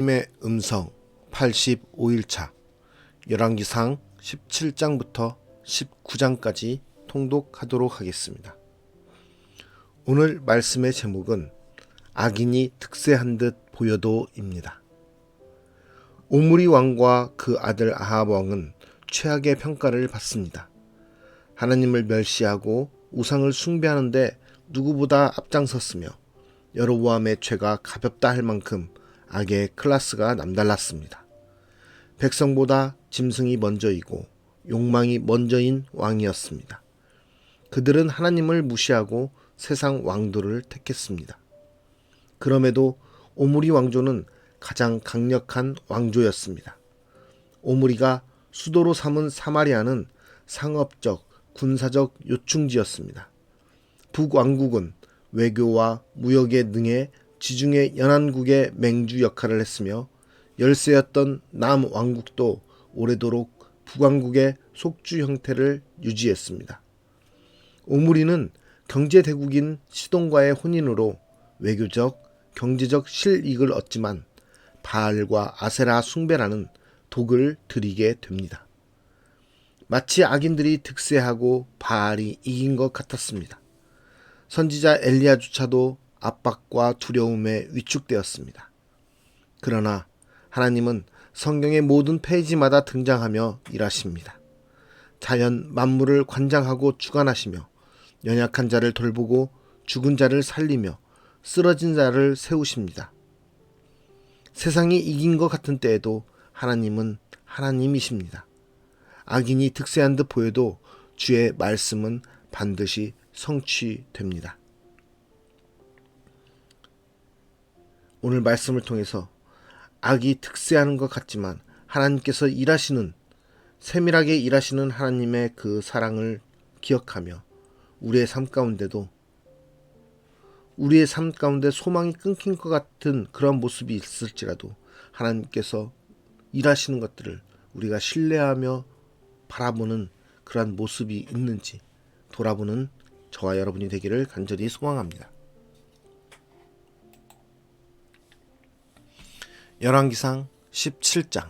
하나님의 음성 85일차 열왕기상 17장부터 19장까지 통독하도록 하겠습니다. 오늘 말씀의 제목은 악인이 득세한 듯 보여도입니다. 오므리 왕과 그 아들 아합 왕은 최악의 평가를 받습니다. 하나님을 멸시하고 우상을 숭배하는데 누구보다 앞장섰으며 여로보암의 죄가 가볍다 할 만큼 악의 클래스가 남달랐습니다. 백성보다 짐승이 먼저이고 욕망이 먼저인 왕이었습니다. 그들은 하나님을 무시하고 세상 왕도를 택했습니다. 그럼에도 오므리 왕조는 가장 강력한 왕조였습니다. 오므리가 수도로 삼은 사마리아는 상업적, 군사적 요충지였습니다. 북왕국은 외교와 무역에 능해 지중해 연안국의 맹주 역할을 했으며 열세였던 남왕국도 오래도록 북왕국의 속주 형태를 유지했습니다. 오므리는 경제대국인 시돈과의 혼인으로 외교적, 경제적 실익을 얻지만 바알과 아세라 숭배라는 독을 들이게 됩니다. 마치 악인들이 득세하고 바알이 이긴 것 같았습니다. 선지자 엘리야조차도 압박과 두려움에 위축되었습니다. 그러나 하나님은 성경의 모든 페이지마다 등장하며 일하십니다. 자연 만물을 관장하고 주관하시며 연약한 자를 돌보고 죽은 자를 살리며 쓰러진 자를 세우십니다. 세상이 이긴 것 같은 때에도 하나님은 하나님이십니다. 악인이 득세한 듯 보여도 주의 말씀은 반드시 성취됩니다. 오늘 말씀을 통해서 악이 득세하는 것 같지만 하나님께서 세밀하게 일하시는 하나님의 그 사랑을 기억하며 우리의 삶 가운데 소망이 끊긴 것 같은 그런 모습이 있을지라도 하나님께서 일하시는 것들을 우리가 신뢰하며 바라보는 그러한 모습이 있는지 돌아보는 저와 여러분이 되기를 간절히 소망합니다. 열왕기상 17장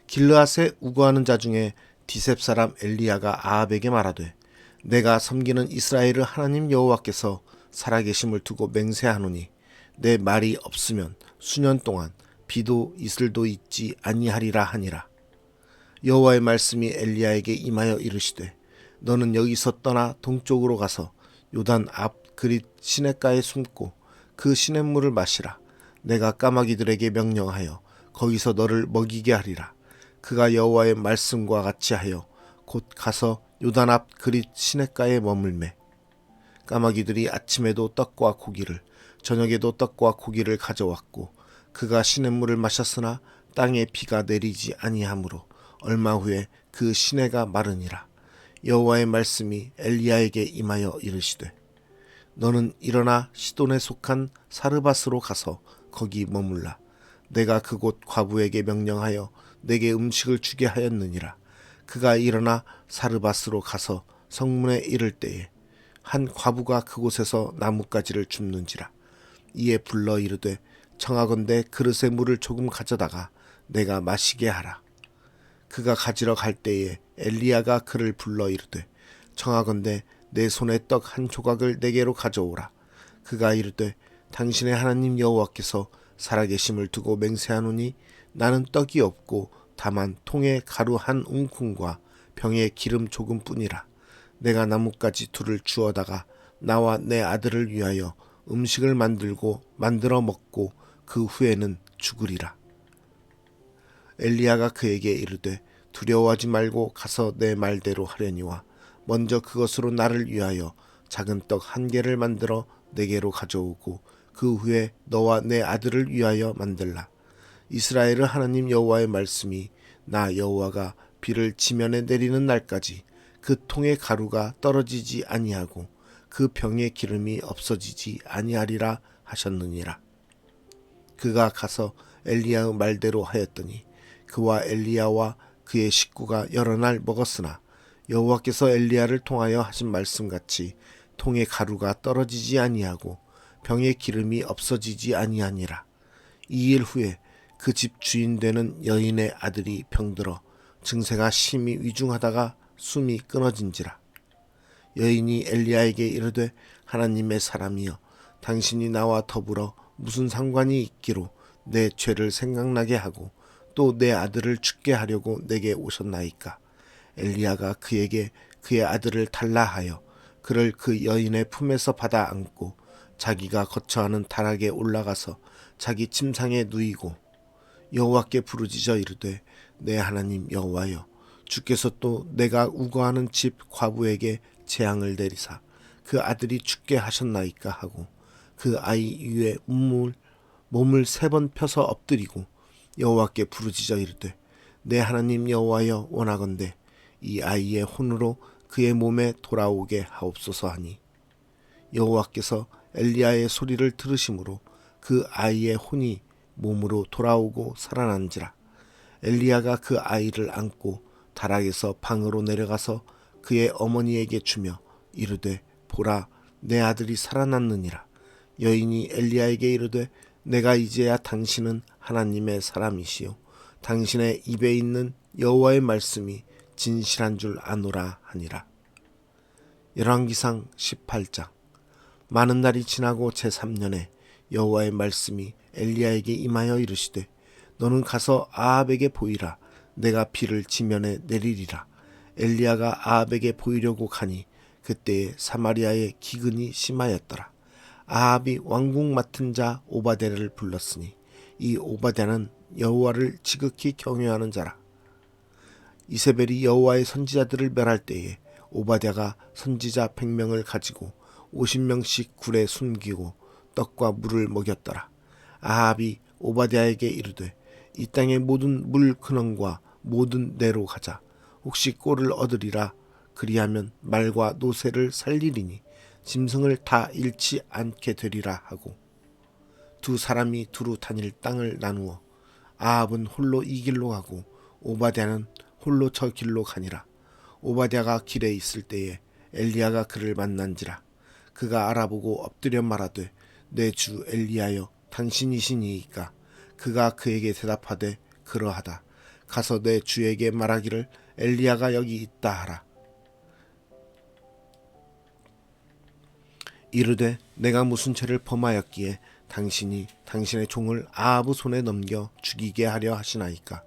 길르앗에 우거하는 자 중에 디셉 사람 엘리야가 아합에게 말하되 내가 섬기는 이스라엘의 하나님 여호와께서 살아계심을 두고 맹세하노니 내 말이 없으면 수년 동안 비도 이슬도 있지 아니하리라 하니라. 여호와의 말씀이 엘리야에게 임하여 이르시되 너는 여기서 떠나 동쪽으로 가서 요단 앞 그릿 시냇가에 숨고 그 시냇물을 마시라. 내가 까마귀들에게 명령하여 거기서 너를 먹이게 하리라. 그가 여호와의 말씀과 같이 하여 곧 가서 요단 앞 그릿 시냇가에 머물매 까마귀들이 아침에도 떡과 고기를 저녁에도 떡과 고기를 가져왔고 그가 시냇물을 마셨으나 땅에 비가 내리지 아니하므로 얼마 후에 그 시내가 마르니라. 여호와의 말씀이 엘리야에게 임하여 이르시되 너는 일어나 시돈에 속한 사르밧으로 가서 거기 머물라. 내가 그곳 과부에게 명령하여 내게 음식을 주게 하였느니라. 그가 일어나 사르밧으로 가서 성문에 이를 때에 한 과부가 그곳에서 나뭇가지를 줍는지라. 이에 불러 이르되 청하건대 그릇에 물을 조금 가져다가 내가 마시게 하라. 그가 가지러 갈 때에 엘리야가 그를 불러 이르되 청하건대 내 손에 떡 한 조각을 내게로 가져오라. 그가 이르되 당신의 하나님 여호와께서 살아계심을 두고 맹세하노니 나는 떡이 없고 다만 통에 가루 한 웅쿵과 병에 기름 조금뿐이라. 내가 나뭇가지 둘을 주어다가 나와 내 아들을 위하여 음식을 만들어 먹고 그 후에는 죽으리라. 엘리야가 그에게 이르되 두려워하지 말고 가서 내 말대로 하려니와 먼저 그것으로 나를 위하여 작은 떡 1개를 만들어 내게로 가져오고 그 후에 너와 내 아들을 위하여 만들라. 이스라엘의 하나님 여호와의 말씀이 나 여호와가 비를 지면에 내리는 날까지 그 통의 가루가 떨어지지 아니하고 그 병의 기름이 없어지지 아니하리라 하셨느니라. 그가 가서 엘리야의 말대로 하였더니 그와 엘리야와 그의 식구가 여러 날 먹었으나 여호와께서 엘리야를 통하여 하신 말씀같이 통의 가루가 떨어지지 아니하고 병의 기름이 없어지지 아니하니라. 2일 후에 그 집 주인 되는 여인의 아들이 병들어 증세가 심히 위중하다가 숨이 끊어진지라. 여인이 엘리야에게 이르되 하나님의 사람이여 당신이 나와 더불어 무슨 상관이 있기로 내 죄를 생각나게 하고 또 내 아들을 죽게 하려고 내게 오셨나이까. 엘리야가 그에게 그의 아들을 달라 하여 그를 그 여인의 품에서 받아 안고 자기가 거처하는 다락에 올라가서 자기 침상에 누이고 여호와께 부르짖어 이르되 내 하나님 여호와여 주께서 또 내가 우거하는 집 과부에게 재앙을 내리사 그 아들이 죽게 하셨나이까 하고 그 아이 위에 몸을 3번 펴서 엎드리고 여호와께 부르짖어 이르되 내 하나님 여호와여 원하건대 이 아이의 혼으로 그의 몸에 돌아오게 하옵소서 하니 여호와께서 엘리야의 소리를 들으심으로 그 아이의 혼이 몸으로 돌아오고 살아난지라. 엘리야가 그 아이를 안고 다락에서 방으로 내려가서 그의 어머니에게 주며 이르되 보라 내 아들이 살아났느니라. 여인이 엘리야에게 이르되 내가 이제야 당신은 하나님의 사람이시요 당신의 입에 있는 여호와의 말씀이 진실한 줄 아노라 하니라. 열왕기상 18장. 많은 날이 지나고 제3년에 여호와의 말씀이 엘리야에게 임하여 이르시되 너는 가서 아합에게 보이라. 내가 비를 지면에 내리리라. 엘리야가 아합에게 보이려고 가니 그때에 사마리아의 기근이 심하였더라. 아합이 왕궁 맡은 자 오바댜를 불렀으니 이 오바댜는 여호와를 지극히 경외하는 자라. 이세벨이 여호와의 선지자들을 멸할 때에 오바댜가 선지자 100명을 가지고 50명씩 굴에 숨기고 떡과 물을 먹였더라. 아합이 오바댜에게 이르되 이 땅의 모든 물 근원과 모든 내로 가자. 혹시 꼴을 얻으리라. 그리하면 말과 노새를 살리리니 짐승을 다 잃지 않게 되리라 하고 두 사람이 두루 다닐 땅을 나누어 아합은 홀로 이 길로 가고 오바댜는 홀로 저 길로 가니라. 오바댜가 길에 있을 때에 엘리야가 그를 만난지라. 그가 알아보고 엎드려 말하되 내 주 엘리야여 당신이시니이까. 그가 그에게 대답하되 그러하다. 가서 내 주에게 말하기를 엘리야가 여기 있다 하라. 이르되 내가 무슨 죄를 범하였기에 당신이 당신의 종을 아합의 손에 넘겨 죽이게 하려 하시나이까.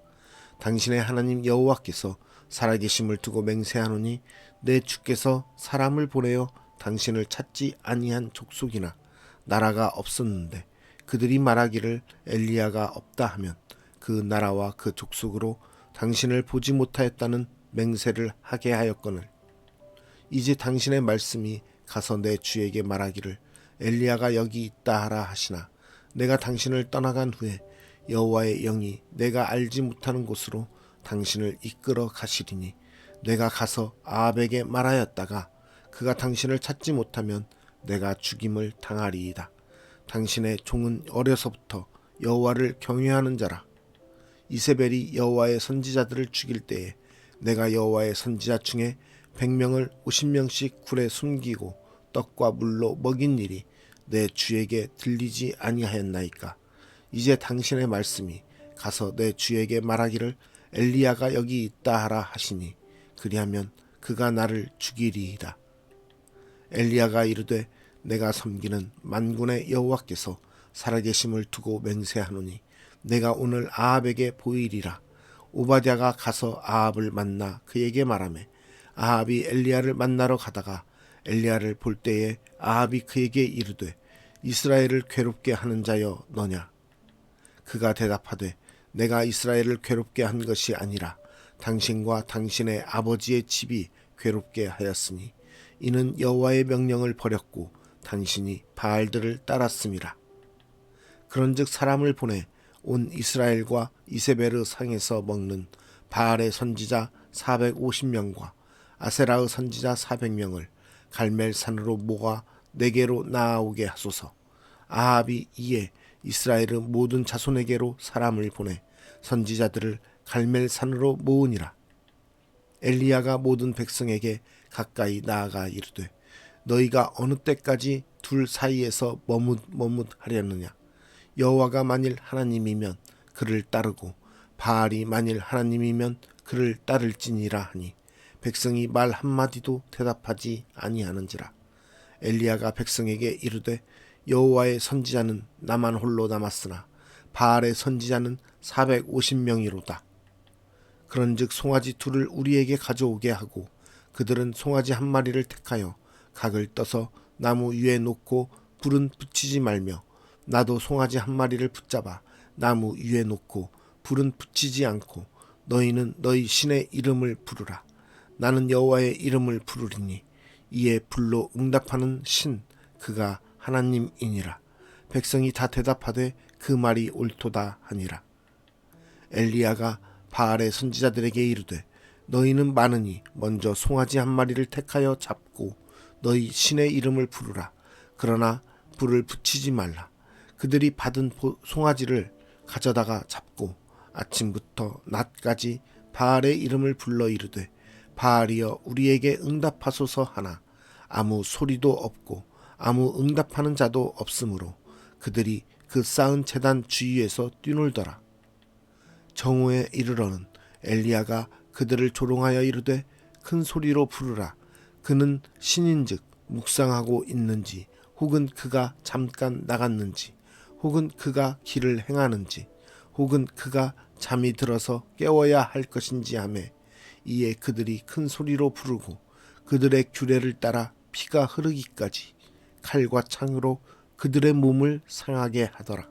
당신의 하나님 여호와께서 살아계심을 두고 맹세하노니 내 주께서 사람을 보내어 당신을 찾지 아니한 족속이나 나라가 없었는데 그들이 말하기를 엘리야가 없다 하면 그 나라와 그 족속으로 당신을 보지 못하였다는 맹세를 하게 하였거늘 이제 당신의 말씀이 가서 내 주에게 말하기를 엘리야가 여기 있다 하라 하시나 내가 당신을 떠나간 후에 여호와의 영이 내가 알지 못하는 곳으로 당신을 이끌어 가시리니 내가 가서 아합에게 말하였다가 그가 당신을 찾지 못하면 내가 죽임을 당하리이다. 당신의 종은 어려서부터 여호와를 경외하는 자라. 이세벨이 여호와의 선지자들을 죽일 때에 내가 여호와의 선지자 중에 100명을 50명씩 굴에 숨기고 떡과 물로 먹인 일이 내 주에게 들리지 아니하였나이까. 이제 당신의 말씀이 가서 내 주에게 말하기를 엘리야가 여기 있다 하라 하시니 그리하면 그가 나를 죽이리이다. 엘리야가 이르되 내가 섬기는 만군의 여호와께서 살아계심을 두고 맹세하노니 내가 오늘 아합에게 보이리라. 오바댜가 가서 아합을 만나 그에게 말하매 아합이 엘리야를 만나러 가다가 엘리야를 볼 때에 아합이 그에게 이르되 이스라엘을 괴롭게 하는 자여 너냐. 그가 대답하되 내가 이스라엘을 괴롭게 한 것이 아니라 당신과 당신의 아버지의 집이 괴롭게 하였으니 이는 여호와의 명령을 버렸고 당신이 바알들을 따랐음이라. 그런즉 사람을 보내 온 이스라엘과 이세벨의 상에서 먹는 바알의 선지자 450명과 아세라의 선지자 400명을 갈멜산으로 모아 내게로 나아오게 하소서. 아합이 이에 이스라엘의 모든 자손에게로 사람을 보내 선지자들을 갈멜산으로 모으니라. 엘리야가 모든 백성에게 가까이 나아가 이르되 너희가 어느 때까지 둘 사이에서 머뭇머뭇하려느냐. 여호와가 만일 하나님이면 그를 따르고 바알이 만일 하나님이면 그를 따를지니라 하니 백성이 말 한마디도 대답하지 아니하는지라. 엘리야가 백성에게 이르되 여호와의 선지자는 나만 홀로 남았으나 바알의 선지자는 450명이로다. 그런즉 송아지 둘을 우리에게 가져오게 하고 그들은 송아지 한 마리를 택하여 각을 떠서 나무 위에 놓고 불은 붙이지 말며 나도 송아지 한 마리를 붙잡아 나무 위에 놓고 불은 붙이지 않고 너희는 너희 신의 이름을 부르라. 나는 여호와의 이름을 부르리니 이에 불로 응답하는 신 그가 하나님이니라. 백성이 다 대답하되 그 말이 옳도다 하니라. 엘리야가 바알의 선지자들에게 이르되 너희는 많으니 먼저 송아지 한 마리를 택하여 잡고 너희 신의 이름을 부르라. 그러나 불을 붙이지 말라. 그들이 받은 송아지를 가져다가 잡고 아침부터 낮까지 바알의 이름을 불러 이르되 바알이여 우리에게 응답하소서 하나 아무 소리도 없고 아무 응답하는 자도 없으므로 그들이 그 쌓은 제단 주위에서 뛰놀더라. 정오에 이르러는 엘리야가 그들을 조롱하여 이르되 큰 소리로 부르라. 그는 신인즉 묵상하고 있는지 혹은 그가 잠깐 나갔는지 혹은 그가 길을 행하는지 혹은 그가 잠이 들어서 깨워야 할 것인지 하며 이에 그들이 큰 소리로 부르고 그들의 규례를 따라 피가 흐르기까지 칼과 창으로 그들의 몸을 상하게 하더라.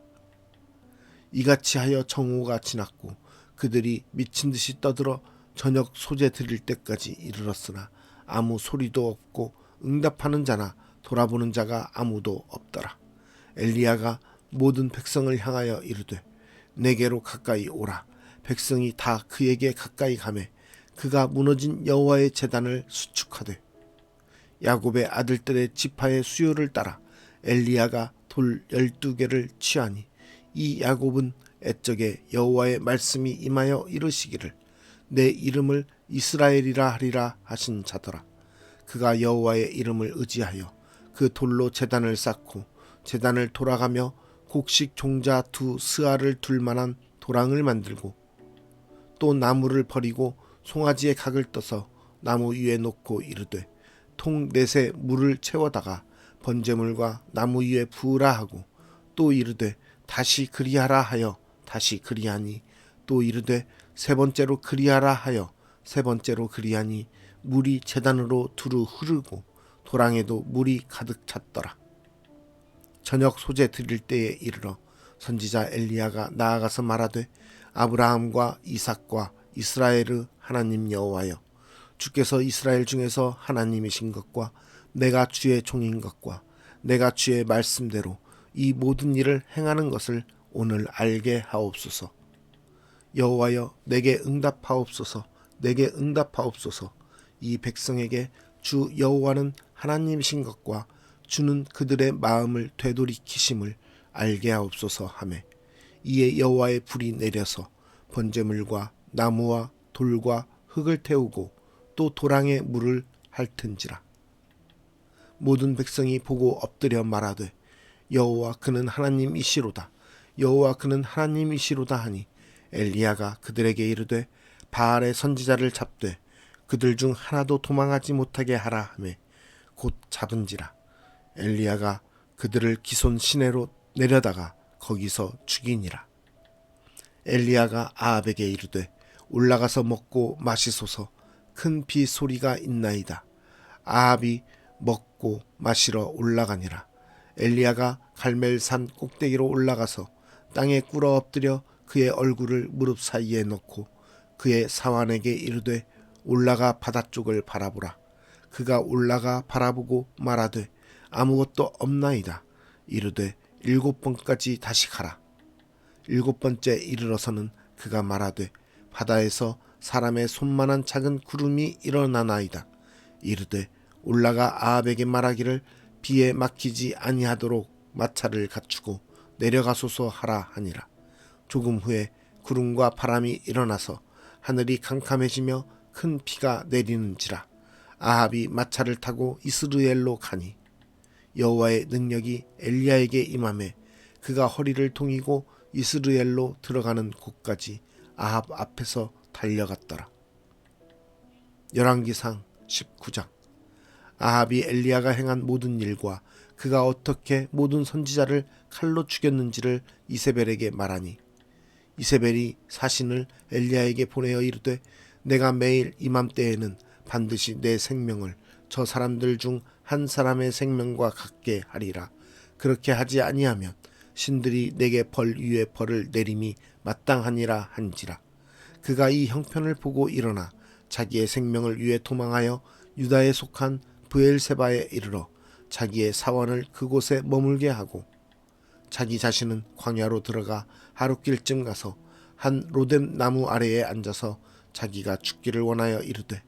이같이 하여 정오가 지났고 그들이 미친 듯이 떠들어 저녁 소재 드릴 때까지 이르렀으나 아무 소리도 없고 응답하는 자나 돌아보는 자가 아무도 없더라. 엘리야가 모든 백성을 향하여 이르되 내게로 가까이 오라. 백성이 다 그에게 가까이 가매 그가 무너진 여호와의 제단을 수축하되 야곱의 아들들의 지파의 수요를 따라 엘리야가 돌 12개를 취하니 이 야곱은 애적에 여호와의 말씀이 임하여 이르시기를 내 이름을 이스라엘이라 하리라 하신 자더라. 그가 여호와의 이름을 의지하여 그 돌로 제단을 쌓고 제단을 돌아가며 곡식 종자 두 스아를 둘 만한 도랑을 만들고 또 나무를 버리고 송아지의 각을 떠서 나무 위에 놓고 이르되 통 넷에 물을 채워다가 번제물과 나무 위에 부으라 하고 또 이르되 다시 그리하라 하여 다시 그리하니 또 이르되 세 번째로 그리하라 하여 세 번째로 그리하니 물이 제단으로 두루 흐르고 도랑에도 물이 가득 찼더라. 저녁 소재 드릴 때에 이르러 선지자 엘리야가 나아가서 말하되 아브라함과 이삭과 이스라엘의 하나님 여호와여 주께서 이스라엘 중에서 하나님이신 것과 내가 주의 종인 것과 내가 주의 말씀대로 이 모든 일을 행하는 것을 오늘 알게 하옵소서. 여호와여 내게 응답하옵소서. 내게 응답하옵소서. 이 백성에게 주 여호와는 하나님이신 것과 주는 그들의 마음을 되돌이키심을 알게 하옵소서 하매 이에 여호와의 불이 내려서 번제물과 나무와 돌과 흙을 태우고 또 도랑에 물을 핥은지라. 모든 백성이 보고 엎드려 말하되 여호와 그는 하나님이시로다. 여호와 그는 하나님이시로다 하니 엘리야가 그들에게 이르되 바알의 선지자를 잡되 그들 중 하나도 도망하지 못하게 하라 하매 곧 잡은지라. 엘리야가 그들을 기손 시내로 내려다가 거기서 죽이니라. 엘리야가 아합에게 이르되 올라가서 먹고 마시소서. 큰 비 소리가 있나이다. 아합이 먹고 마시러 올라가니라. 엘리야가 갈멜산 꼭대기로 올라가서 땅에 꿇어 엎드려 그의 얼굴을 무릎 사이에 넣고 그의 사환에게 이르되 올라가 바다 쪽을 바라보라. 그가 올라가 바라보고 말하되 아무것도 없나이다. 이르되 7번까지 다시 가라. 7번째 이르러서는 그가 말하되 바다에서 사람의 손만한 작은 구름이 일어나나이다. 이르되 올라가 아합에게 말하기를 비에 막히지 아니하도록 마차를 갖추고 내려가소서 하라 하니라. 조금 후에 구름과 바람이 일어나서 하늘이 캄캄해지며 큰 비가 내리는지라. 아합이 마차를 타고 이스르엘로 가니 여호와의 능력이 엘리야에게 임하매 그가 허리를 동이고 이스라엘로 들어가는 곳까지 아합 앞에서 달려갔더라. 열왕기상 19장. 아합이 엘리야가 행한 모든 일과 그가 어떻게 모든 선지자를 칼로 죽였는지를 이세벨에게 말하니 이세벨이 사신을 엘리야에게 보내어 이르되 내가 매일 이맘때에는 반드시 내 생명을 저 사람들 중 한 사람의 생명과 같게 하리라. 그렇게 하지 아니하면 신들이 내게 벌 위에 벌을 내림이 마땅하니라 한지라. 그가 이 형편을 보고 일어나 자기의 생명을 위해 도망하여 유다에 속한 브엘세바에 이르러 자기의 사원을 그곳에 머물게 하고 자기 자신은 광야로 들어가 하룻길쯤 가서 한 로뎀 나무 아래에 앉아서 자기가 죽기를 원하여 이르되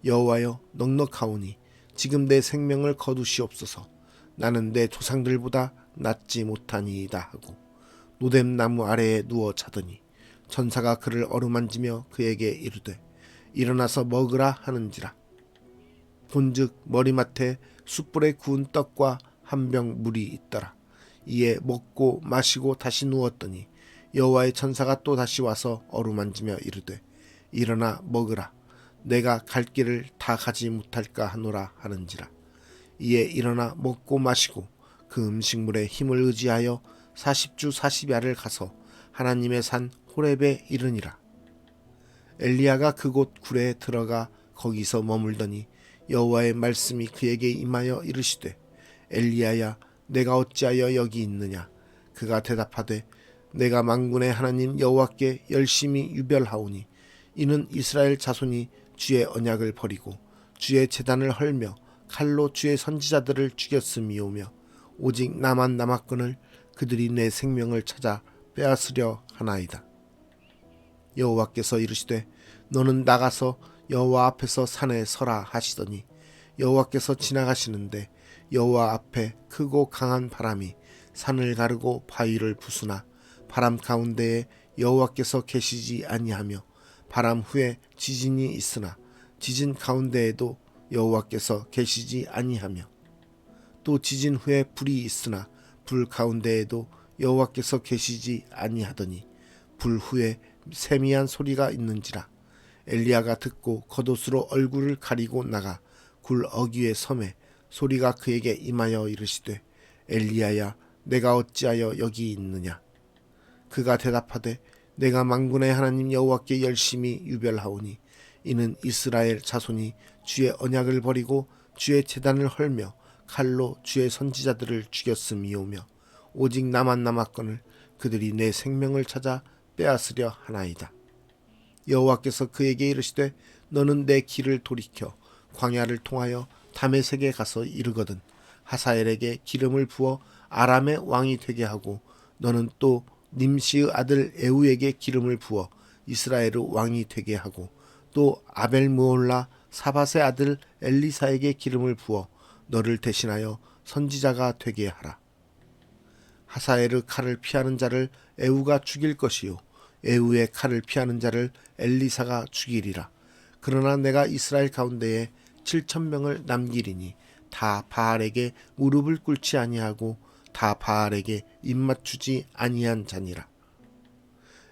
여호와여 넉넉하오니 지금 내 생명을 거두시옵소서. 나는 내 조상들보다 낫지 못하니이다 하고 로뎀 나무 아래에 누워 자더니 천사가 그를 어루만지며 그에게 이르되 일어나서 먹으라 하는지라. 본즉 머리맡에 숯불에 구운 떡과 한 병 물이 있더라. 이에 먹고 마시고 다시 누웠더니 여호와의 천사가 또 다시 와서 어루만지며 이르되 일어나 먹으라. 내가 갈 길을 다 가지 못할까 하노라 하는지라. 이에 일어나 먹고 마시고 그 음식물에 힘을 의지하여 40주 40야를 가서 하나님의 산 호렙에 이르니라. 엘리야가 그곳 굴에 들어가 거기서 머물더니 여호와의 말씀이 그에게 임하여 이르시되 엘리야야 내가 어찌하여 여기 있느냐. 그가 대답하되 내가 만군의 하나님 여호와께 열심히 유별하오니 이는 이스라엘 자손이 주의 언약을 버리고 주의 제단을 헐며 칼로 주의 선지자들을 죽였음이오며 오직 나만 남았거늘 그들이 내 생명을 찾아 빼앗으려 하나이다. 여호와께서 이르시되 너는 나가서 여호와 앞에서 산에 서라 하시더니 여호와께서 지나가시는데 여호와 앞에 크고 강한 바람이 산을 가르고 바위를 부수나 바람 가운데에 여호와께서 계시지 아니하며 바람 후에 지진이 있으나 지진 가운데에도 여호와께서 계시지 아니하며 또 지진 후에 불이 있으나 불 가운데에도 여호와께서 계시지 아니하더니 불 후에 세미한 소리가 있는지라. 엘리야가 듣고 겉옷으로 얼굴을 가리고 나가 굴 어귀에 섬에 소리가 그에게 임하여 이르시되 엘리야야 내가 어찌하여 여기 있느냐. 그가 대답하되 내가 만군의 하나님 여호와께 열심히 유별하오니 이는 이스라엘 자손이 주의 언약을 버리고 주의 제단을 헐며 칼로 주의 선지자들을 죽였음이오며 오직 나만 남았거늘 그들이 내 생명을 찾아 빼앗으려 하나이다. 여호와께서 그에게 이르시되 너는 내 길을 돌이켜 광야를 통하여 다메섹에 가서 이르거든 하사엘에게 기름을 부어 아람의 왕이 되게 하고 너는 또 님시의 아들 에우에게 기름을 부어 이스라엘의 왕이 되게 하고 또 아벨므올라 사밧의 아들 엘리사에게 기름을 부어 너를 대신하여 선지자가 되게 하라. 하사엘의 칼을 피하는 자를 에우가 죽일 것이요 에우의 칼을 피하는 자를 엘리사가 죽이리라. 그러나 내가 이스라엘 가운데에 7,000명을 남기리니 다 바알에게 무릎을 꿇지 아니하고 다 바알에게 입맞추지 아니한 자니라.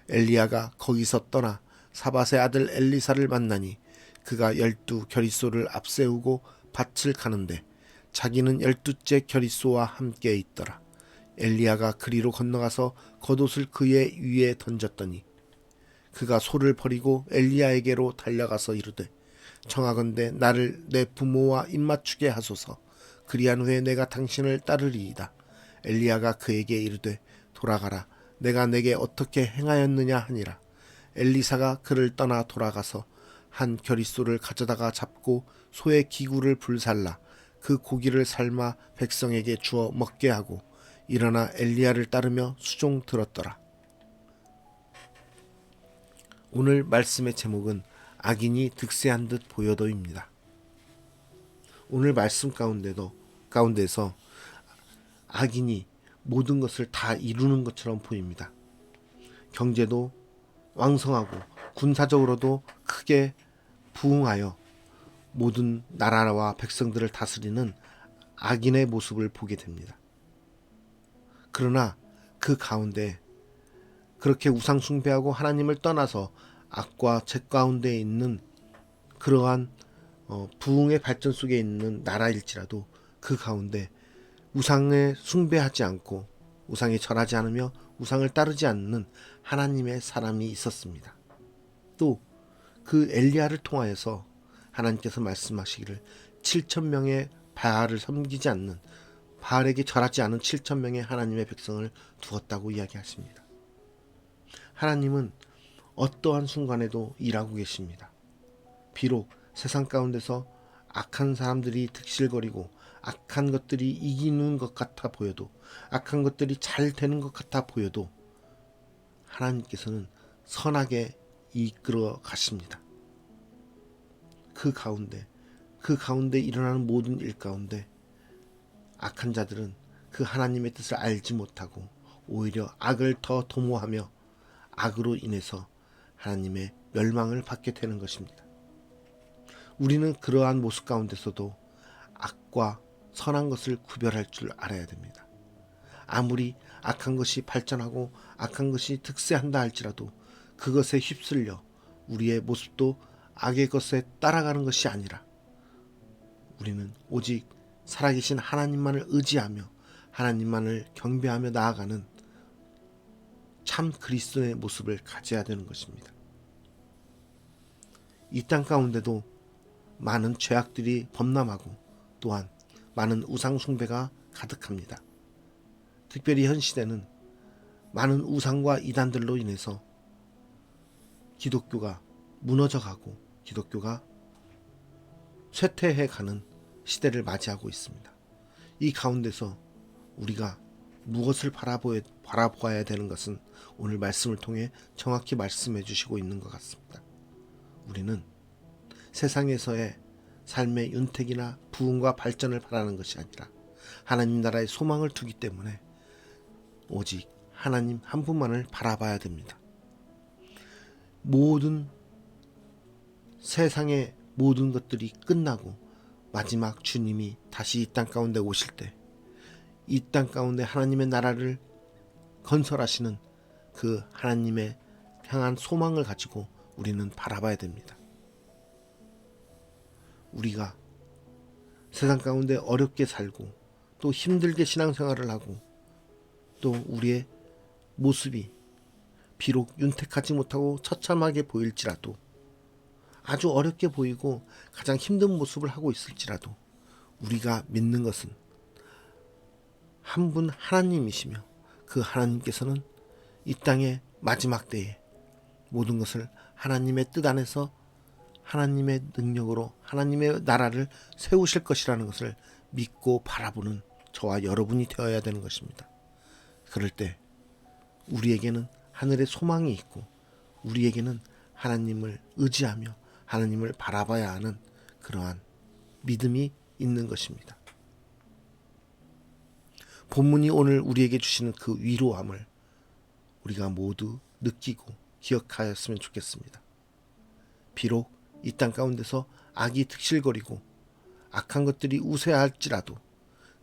엘리야가 거기서 떠나 사밧의 아들 엘리사를 만나니 그가 12 겨리소를 앞세우고 밭을 가는데 자기는 12째 겨리소와 함께 있더라. 엘리야가 그리로 건너가서 겉옷을 그의 위에 던졌더니 그가 소를 버리고 엘리야에게로 달려가서 이르되 청하건대 나를 내 부모와 입맞추게 하소서. 그리한 후에 내가 당신을 따르리이다. 엘리야가 그에게 이르되 돌아가라. 내가 내게 어떻게 행하였느냐 하니라. 엘리사가 그를 떠나 돌아가서 한 겨리소를 가져다가 잡고 소의 기구를 불살라 그 고기를 삶아 백성에게 주어 먹게 하고 일어나 엘리야를 따르며 수종 들었더라. 오늘 말씀의 제목은 악인이 득세한 듯 보여도입니다. 오늘 말씀 가운데서 악인이 모든 것을 다 이루는 것처럼 보입니다. 경제도 왕성하고 군사적으로도 크게 부흥하여 모든 나라와 백성들을 다스리는 악인의 모습을 보게 됩니다. 그러나 그 가운데 그렇게 우상 숭배하고 하나님을 떠나서 악과 죄 가운데 있는 그러한 부흥의 발전 속에 있는 나라일지라도 그 가운데 우상에 숭배하지 않고 우상에 절하지 않으며 우상을 따르지 않는 하나님의 사람이 있었습니다. 또 그 엘리야를 통하여서 하나님께서 말씀하시기를 7,000명의 바알을 섬기지 않는, 바알에게 절하지 않은 7,000명의 하나님의 백성을 두었다고 이야기하십니다. 하나님은 어떠한 순간에도 일하고 계십니다. 비록 세상 가운데서 악한 사람들이 득실거리고 악한 것들이 이기는 것 같아 보여도, 악한 것들이 잘 되는 것 같아 보여도 하나님께서는 선하게 이끌어 가십니다. 그 가운데 일어나는 모든 일 가운데 악한 자들은 그 하나님의 뜻을 알지 못하고 오히려 악을 더 도모하며 악으로 인해서 하나님의 멸망을 받게 되는 것입니다. 우리는 그러한 모습 가운데서도 악과 선한 것을 구별할 줄 알아야 됩니다. 아무리 악한 것이 발전하고 악한 것이 득세한다 할지라도 그것에 휩쓸려 우리의 모습도 악의 것에 따라가는 것이 아니라 우리는 오직 살아계신 하나님만을 의지하며 하나님만을 경배하며 나아가는 참 그리스도의 모습을 가져야 되는 것입니다. 이 땅 가운데도 많은 죄악들이 범람하고 또한 많은 우상 숭배가 가득합니다. 특별히 현 시대는 많은 우상과 이단들로 인해서 기독교가 무너져가고 기독교가 쇠퇴해가는 시대를 맞이하고 있습니다. 이 가운데서 우리가 무엇을 바라보아야 되는 것은 오늘 말씀을 통해 정확히 말씀해 주시고 있는 것 같습니다. 우리는 세상에서의 삶의 윤택이나 부흥과 발전을 바라는 것이 아니라 하나님 나라의 소망을 두기 때문에 오직 하나님 한 분만을 바라봐야 됩니다. 모든 세상의 모든 것들이 끝나고 마지막 주님이 다시 이 땅 가운데 오실 때 이 땅 가운데 하나님의 나라를 건설하시는 그 하나님의 향한 소망을 가지고 우리는 바라봐야 됩니다. 우리가 세상 가운데 어렵게 살고 또 힘들게 신앙생활을 하고 또 우리의 모습이 비록 윤택하지 못하고 처참하게 보일지라도 아주 어렵게 보이고 가장 힘든 모습을 하고 있을지라도 우리가 믿는 것은 한 분 하나님이시며 그 하나님께서는 이 땅의 마지막 때에 모든 것을 하나님의 뜻 안에서 하나님의 능력으로 하나님의 나라를 세우실 것이라는 것을 믿고 바라보는 저와 여러분이 되어야 되는 것입니다. 그럴 때 우리에게는 하늘의 소망이 있고 우리에게는 하나님을 의지하며 하나님을 바라봐야 하는 그러한 믿음이 있는 것입니다. 본문이 오늘 우리에게 주시는 그 위로함을 우리가 모두 느끼고 기억하였으면 좋겠습니다. 비록 이 땅 가운데서 악이 득실거리고 악한 것들이 우세할지라도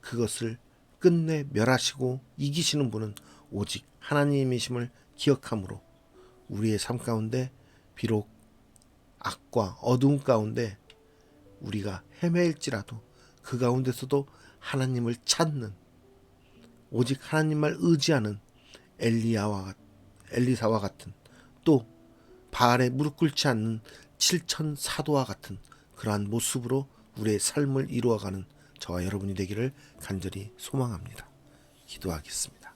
그것을 끝내 멸하시고 이기시는 분은 오직 하나님이심을 기억함으로 우리의 삶 가운데 비록 악과 어두움 가운데 우리가 헤매일지라도 그 가운데서도 하나님을 찾는 오직 하나님만 의지하는 엘리사와 같은 또 바알에 무릎 꿇지 않는 7천 사도와 같은 그러한 모습으로 우리의 삶을 이루어가는 저와 여러분이 되기를 간절히 소망합니다. 기도하겠습니다.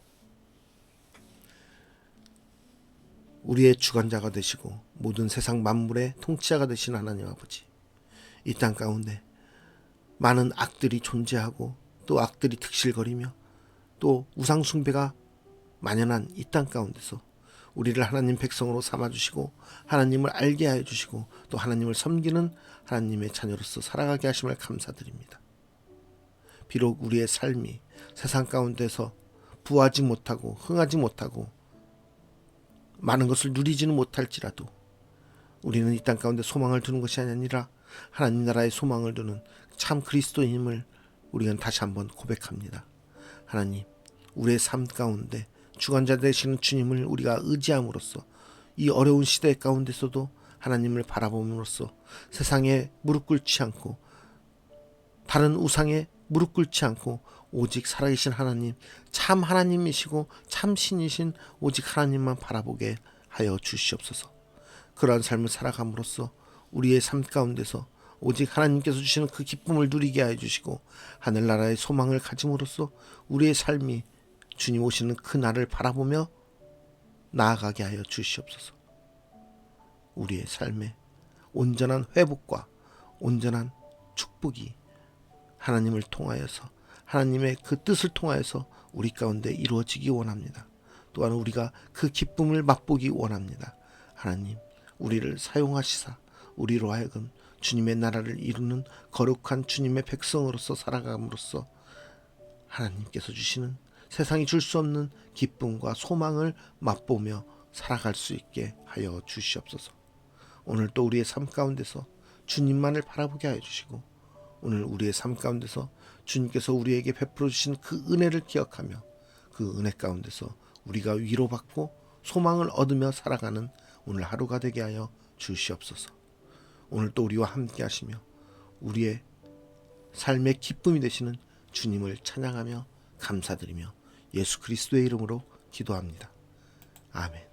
우리의 주관자가 되시고 모든 세상 만물의 통치자가 되신 하나님 아버지, 이 땅 가운데 많은 악들이 존재하고 또 악들이 득실거리며 또 우상 숭배가 만연한 이 땅 가운데서 우리를 하나님 백성으로 삼아주시고 하나님을 알게 하여 주시고 또 하나님을 섬기는 하나님의 자녀로서 살아가게 하심을 감사드립니다. 비록 우리의 삶이 세상 가운데서 부하지 못하고 흥하지 못하고 많은 것을 누리지는 못할지라도 우리는 이 땅 가운데 소망을 두는 것이 아니라 하나님 나라의 소망을 두는 참 그리스도인임을 우리는 다시 한번 고백합니다. 하나님, 우리의 삶 가운데 주관자 되시는 주님을 우리가 의지함으로써 이 어려운 시대 가운데서도 하나님을 바라봄으로써 세상에 무릎 꿇지 않고 다른 우상에 무릎 꿇지 않고 오직 살아계신 하나님, 참 하나님이시고 참 신이신 오직 하나님만 바라보게 하여 주시옵소서. 그러한 삶을 살아감으로써 우리의 삶 가운데서 오직 하나님께서 주시는 그 기쁨을 누리게 하여 주시고 하늘나라의 소망을 가짐으로써 우리의 삶이 주님 오시는 그 날을 바라보며 나아가게 하여 주시옵소서. 우리의 삶에 온전한 회복과 온전한 축복이 하나님을 통하여서 하나님의 그 뜻을 통하여서 우리 가운데 이루어지기 원합니다. 또한 우리가 그 기쁨을 맛보기 원합니다. 하나님, 우리를 사용하시사 우리로 하여금 주님의 나라를 이루는 거룩한 주님의 백성으로서 살아감으로써 하나님께서 주시는 세상이 줄 수 없는 기쁨과 소망을 맛보며 살아갈 수 있게 하여 주시옵소서. 오늘 또 우리의 삶 가운데서 주님만을 바라보게 하여 주시고 오늘 우리의 삶 가운데서 주님께서 우리에게 베풀어 주신 그 은혜를 기억하며 그 은혜 가운데서 우리가 위로받고 소망을 얻으며 살아가는 오늘 하루가 되게 하여 주시옵소서. 오늘 또 우리와 함께 하시며 우리의 삶의 기쁨이 되시는 주님을 찬양하며 감사드리며 예수 그리스도의 이름으로 기도합니다. 아멘.